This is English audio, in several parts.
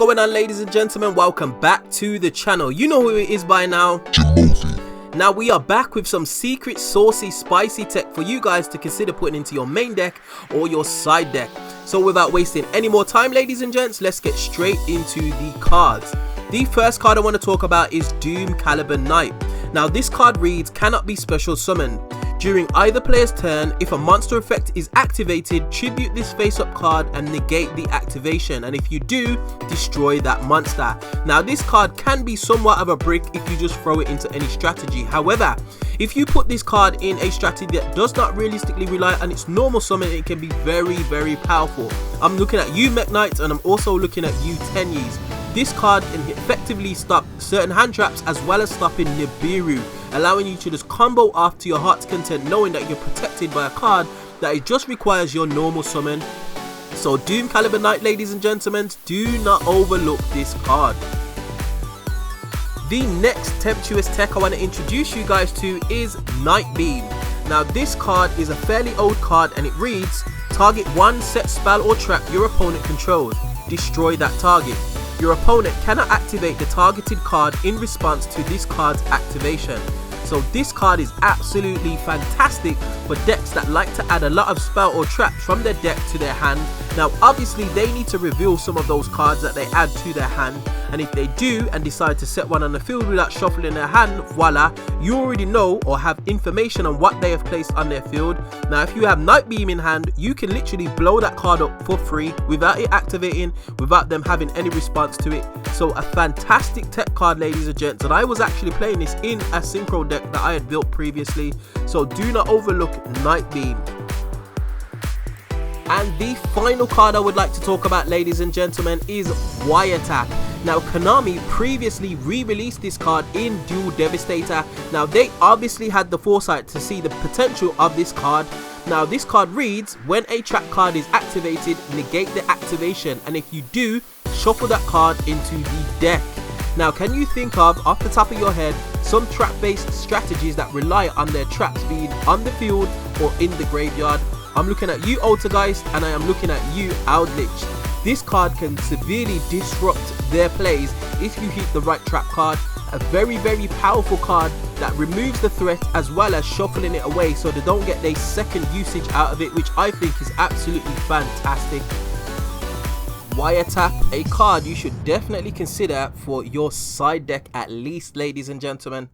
going on, ladies and gentlemen? Welcome back to the channel. You know who it is by now, Jimothy. Now we are back with some secret, saucy, spicy tech for you guys to consider putting into your main deck or your side deck. So without wasting any more time, ladies and gents, let's get straight into the cards. The first card I want to talk about is Doom Caliber Knight. Now this card reads, cannot be special summoned. During either player's turn, if a monster effect is activated, tribute this face-up card and negate the activation, and if you do, destroy that monster. Now this card can be somewhat of a brick if you just throw it into any strategy. However, if you put this card in a strategy that does not realistically rely on its normal summon, it can be very powerful. I'm looking at you Mech Knights, and I'm also looking at you Tenyis. This card can effectively stop certain hand traps as well as stopping Nibiru, allowing you to just combo off to your heart's content, knowing that you're protected by a card that it just requires your normal summon. So Doom Caliber Knight, ladies and gentlemen, do not overlook this card. The next tempestuous tech I want to introduce you guys to is Night Beam. Now this card is a fairly old card and it reads, target one set spell or trap your opponent controls, destroy that target. Your opponent cannot activate the targeted card in response to this card's activation. So this card is absolutely fantastic for decks that like to add a lot of spell or traps from their deck to their hand. Now obviously they need to reveal some of those cards that they add to their hand, and if they do and decide to set one on the field without shuffling their hand, voila, you already know or have information on what they have placed on their field. Now if you have Night Beam in hand, you can literally blow that card up for free without it activating, without them having any response to it. So a fantastic tech card, ladies and gents, and I was actually playing this in a synchro deck that I had built previously, so do not overlook Night Beam. And the final card I would like to talk about, ladies and gentlemen, is Wiretap. Now Konami previously re-released this card in Duel Devastator. Now they obviously had the foresight to see the potential of this card. Now this card reads, when a trap card is activated, negate the activation, and if you do, shuffle that card into the deck. Now can you think of, off the top of your head, some trap based strategies that rely on their traps being on the field or in the graveyard? I'm looking at you Altergeist, and I am looking at you Eldritch. This card can severely disrupt their plays if you hit the right trap card. A very powerful card that removes the threat as well as shuffling it away so they don't get their second usage out of it, which I think is absolutely fantastic. Wiretap, a card you should definitely consider for your side deck at least, ladies and gentlemen.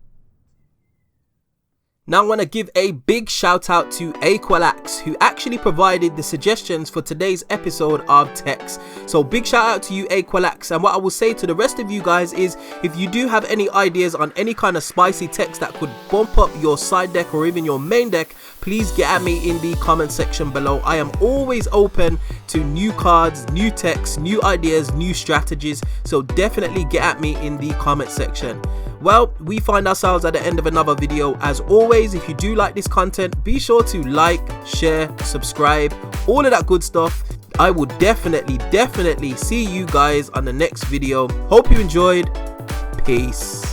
Now I want to give a big shout out to Aqualax, who actually provided the suggestions for today's episode of Techs. So big shout out to you Aqualax, and what I will say to the rest of you guys is, if you do have any ideas on any kind of spicy techs that could bump up your side deck or even your main deck, please get at me in the comment section below. I am always open to new cards, new techs, new ideas, new strategies, so definitely get at me in the comment section. Well, we find ourselves at the end of another video. As always, if you do like this content, be sure to like, share, subscribe, all of that good stuff. I will definitely see you guys on the next video. Hope you enjoyed. Peace.